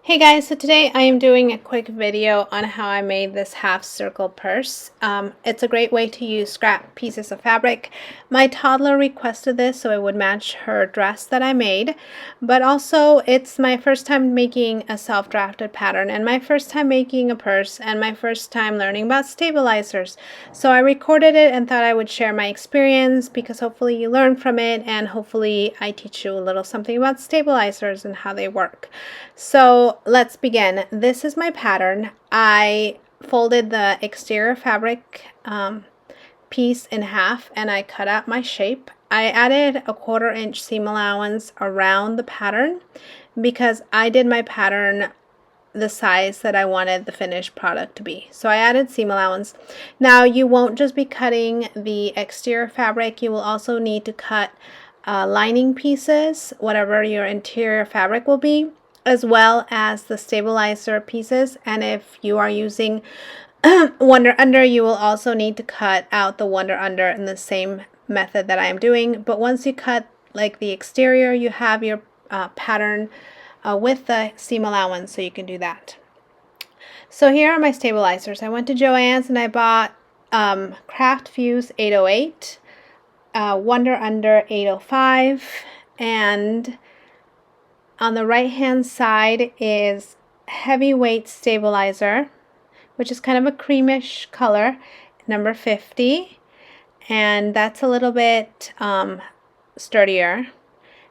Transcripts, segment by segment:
Hey guys, so today I am doing a quick video on how I made this half circle purse. It's a great way to use scrap pieces of fabric. My toddler requested this so it would match her dress that I made, but also it's my first time making a self-drafted pattern and my first time making a purse and my first time learning about stabilizers. So I recorded it and thought I would share my experience because hopefully you learn from it and hopefully I teach you a little something about stabilizers and how they work. So let's begin. This is my pattern. I folded the exterior fabric piece in half and I cut out my shape. I added a 1/4 inch seam allowance around the pattern because I did my pattern the size that I wanted the finished product to be. So I added seam allowance. Now you won't just be cutting the exterior fabric, you will also need to cut lining pieces, whatever your interior fabric will be, as well as the stabilizer pieces. And if you are using Wonder Under, you will also need to cut out the Wonder Under in the same method that I am doing. But once you cut like the exterior, you have your pattern with the seam allowance, so you can do that. So here are my stabilizers. I went to Joann's and I bought Craft Fuse 808, Wonder Under 805, and on the right hand side is Heavyweight Stabilizer, which is kind of a creamish color, number 50, and that's a little bit sturdier.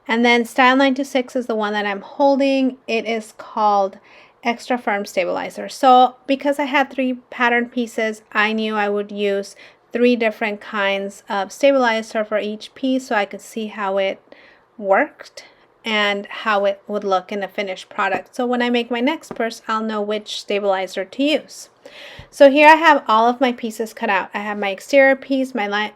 And then Style 926 is the one that I'm holding. It is called Extra Firm Stabilizer. So because I had 3 pattern pieces, I knew I would use 3 different kinds of stabilizer for each piece so I could see how it worked and how it would look in a finished product. So when I make my next purse, I'll know which stabilizer to use. So here I have all of my pieces cut out. I have my exterior piece, my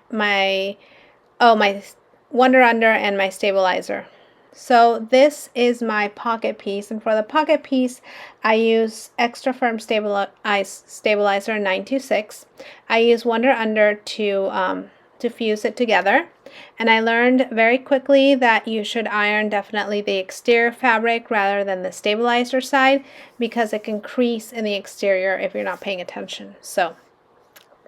Wonder Under, and my stabilizer. So this is my pocket piece, and for the pocket piece I use Extra Firm Stabilizer 926. I use Wonder Under to fuse it together, and I learned very quickly that you should iron definitely the exterior fabric rather than the stabilizer side because it can crease in the exterior if you're not paying attention. So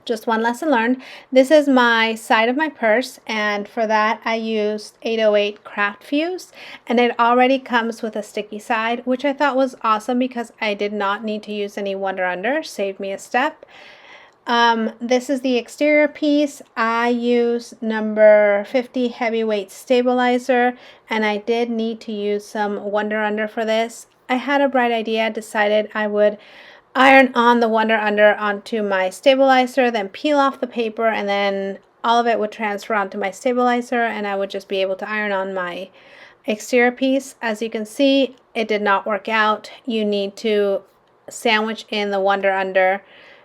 just one lesson learned. This is my side of my purse, and for that I used 808 Craft Fuse, and it already comes with a sticky side, which I thought was awesome because I did not need to use any Wonder Under, saved me a step. This is the exterior piece. I use number 50 Heavyweight Stabilizer, and I did need to use some Wonder Under for this. I had a bright idea, decided I would iron on the Wonder Under onto my stabilizer, then peel off the paper, and then all of it would transfer onto my stabilizer and I would just be able to iron on my exterior piece. As you can see, it did not work out. You need to sandwich in the Wonder Under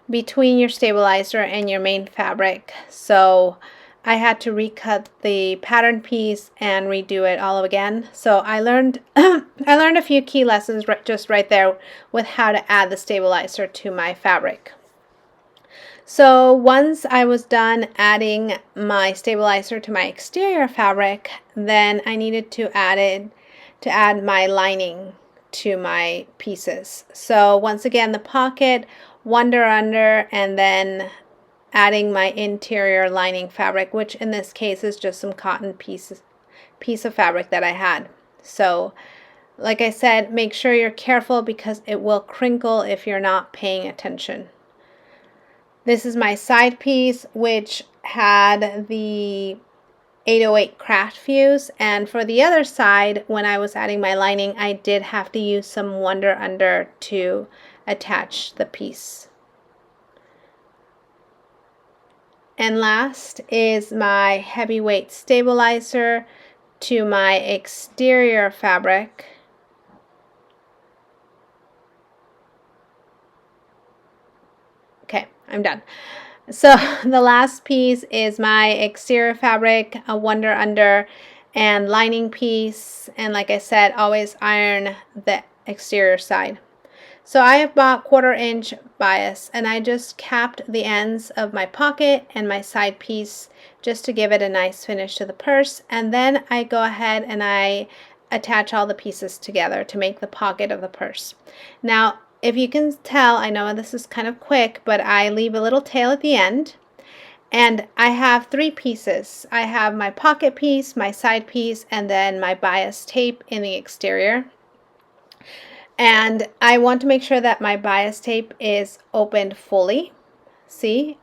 between your stabilizer and your main fabric. So I had to recut the pattern piece and redo it all again. So I learned I learned a few key lessons just right there with how to add the stabilizer to my fabric. So once I was done adding my stabilizer to my exterior fabric, then I needed to add my lining to my pieces. So once again, the pocket, Wonder Under, and then adding my interior lining fabric, which in this case is just some cotton piece of fabric that I had. So like I said, make sure you're careful because it will crinkle if you're not paying attention. This is my side piece, which had the 808 Craft Fuse, and for the other side, when I was adding my lining, I did have to use some Wonder Under to attach the piece. And last is my Heavyweight Stabilizer to my exterior fabric. Okay, I'm done. So the last piece is my exterior fabric, a Wonder Under, and lining piece. And like I said, always iron the exterior side. So I have bought 1/4 inch bias, and I just capped the ends of my pocket and my side piece just to give it a nice finish to the purse. And then I go ahead and I attach all the pieces together to make the pocket of the purse. Now, if you can tell, I know this is kind of quick, but I leave a little tail at the end. And I have 3 pieces. I have my pocket piece, my side piece, and then my bias tape in the exterior. And I want to make sure that my bias tape is opened fully. See,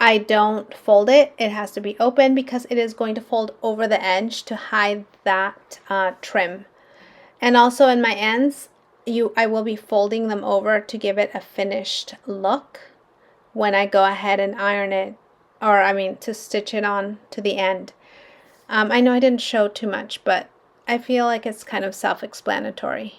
I don't fold it. It has to be open because it is going to fold over the edge to hide that trim. And also in my ends, I will be folding them over to give it a finished look when I go ahead and iron it, or I mean to stitch it on to the end. I know I didn't show too much, but I feel like it's kind of self-explanatory.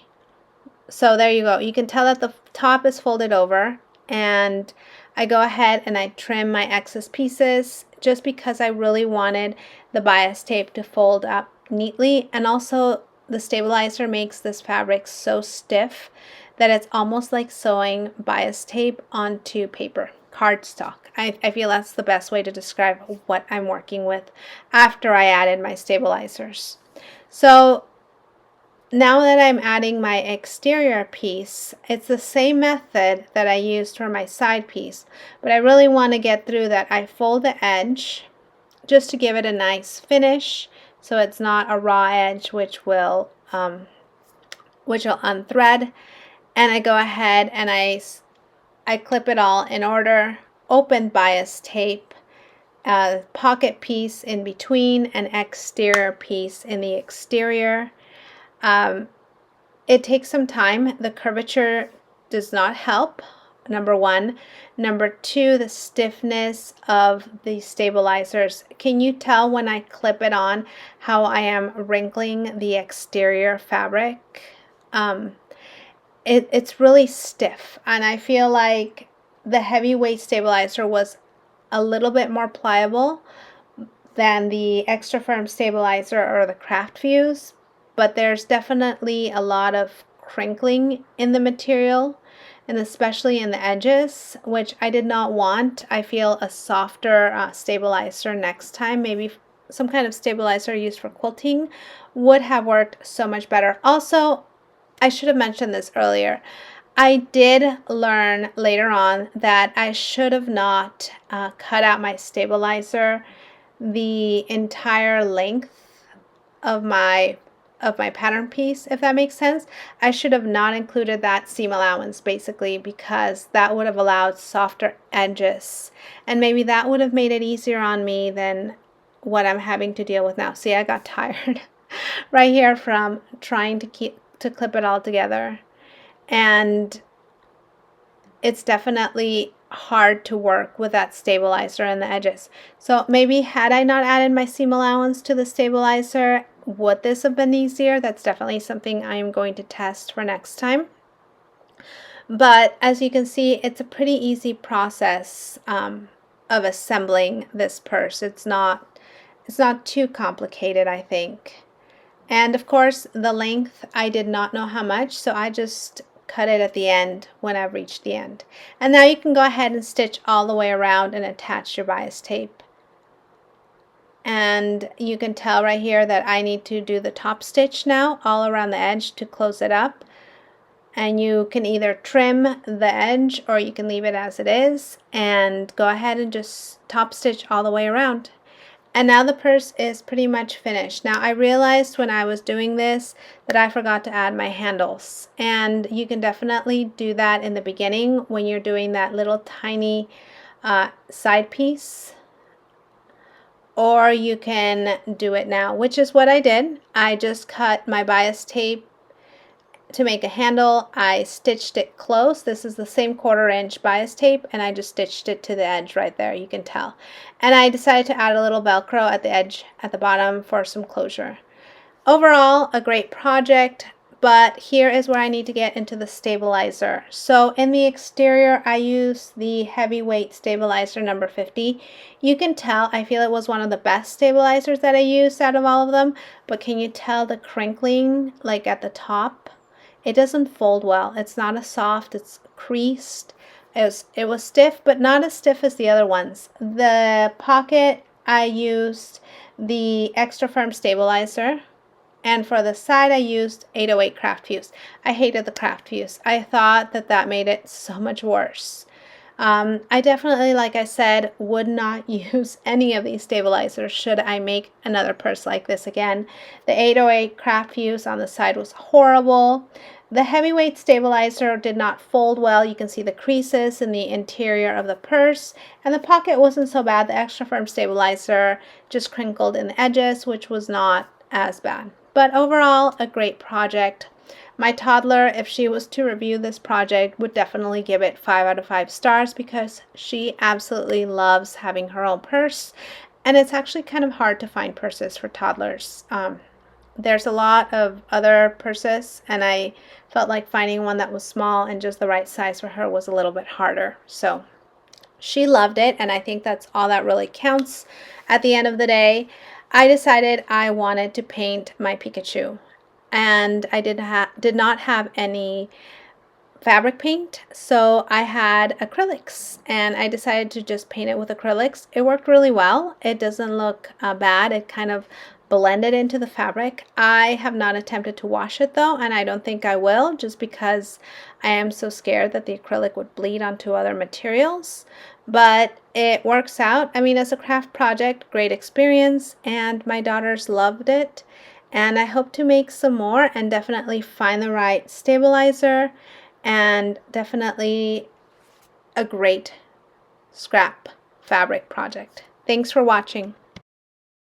So there you go. You can tell that the top is folded over, and I go ahead and I trim my excess pieces just because I really wanted the bias tape to fold up neatly. And also the stabilizer makes this fabric so stiff that it's almost like sewing bias tape onto paper, cardstock. I feel that's the best way to describe what I'm working with after I added my stabilizers. So now that I'm adding my exterior piece, it's the same method that I used for my side piece, but I really want to get through that. I fold the edge just to give it a nice finish, so it's not a raw edge, which will unthread. And I go ahead and I clip it all in order. Open bias tape, pocket piece in between, an exterior piece in the exterior. It takes some time. The curvature does not help, number 1. Number 2, the stiffness of the stabilizers. Can you tell when I clip it on how I am wrinkling the exterior fabric? It's really stiff, and I feel like the heavyweight stabilizer was a little bit more pliable than the extra firm stabilizer or the craft fuse, but there's definitely a lot of crinkling in the material, and especially in the edges, which I did not want. I feel a softer stabilizer next time, maybe some kind of stabilizer used for quilting, would have worked so much better. Also, I should have mentioned this earlier. I did learn later on that I should have not cut out my stabilizer the entire length of my pattern piece, if that makes sense. I should have not included that seam allowance, basically, because that would have allowed softer edges, and maybe that would have made it easier on me than what I'm having to deal with now. See, I got tired right here from trying to clip it all together, and it's definitely hard to work with that stabilizer and the edges. So maybe had I not added my seam allowance to the stabilizer, would this have been easier? That's definitely something I am going to test for next time. But as you can see, it's a pretty easy process of assembling this purse. It's not too complicated, I think. And of course, the length, I did not know how much, so I just cut it at the end when I've reached the end. And now you can go ahead and stitch all the way around and attach your bias tape. And you can tell right here that I need to do the top stitch now all around the edge to close it up. And you can either trim the edge or you can leave it as it is and go ahead and just top stitch all the way around. And now the purse is pretty much finished. Now I realized when I was doing this that I forgot to add my handles. And you can definitely do that in the beginning when you're doing that little tiny side piece. Or you can do it now, which is what I did. I just cut my bias tape to make a handle. I stitched it close. This is the same 1/4 inch bias tape, and I just stitched it to the edge right there, you can tell. And I decided to add a little Velcro at the edge at the bottom for some closure. Overall, a great project, but here is where I need to get into the stabilizer. So in the exterior, I used the heavyweight stabilizer number 50. You can tell, I feel it was one of the best stabilizers that I used out of all of them, but can you tell the crinkling like at the top? It doesn't fold well. It's not as soft, it's creased. It was stiff, but not as stiff as the other ones. The pocket, I used the extra firm stabilizer, And for the side, I used 808 craft fuse. I hated the craft fuse. I thought that that made it so much worse. I definitely, like I said, would not use any of these stabilizers should I make another purse like this again. The 808 craft fuse on the side was horrible. The heavyweight stabilizer did not fold well. You can see the creases in the interior of the purse, and the pocket wasn't so bad. The extra firm stabilizer just crinkled in the edges, which was not as bad. But overall, a great project. My toddler, if she was to review this project, would definitely give it 5 out of 5 stars because she absolutely loves having her own purse. And it's actually kind of hard to find purses for toddlers. There's a lot of other purses, and I felt like finding one that was small and just the right size for her was a little bit harder. So she loved it, and I think that's all that really counts. At the end of the day, I decided I wanted to paint my Pikachu, and I did not have any fabric paint, so I had acrylics, and I decided to just paint it with acrylics. It worked really well. It doesn't look bad. It kind of blended into the fabric. I have not attempted to wash it though, and I don't think I will, just because I am so scared that the acrylic would bleed onto other materials. But it works out. I mean, as a craft project, great experience, and my daughters loved it. And I hope to make some more and definitely find the right stabilizer, and definitely a great scrap fabric project. Thanks for watching.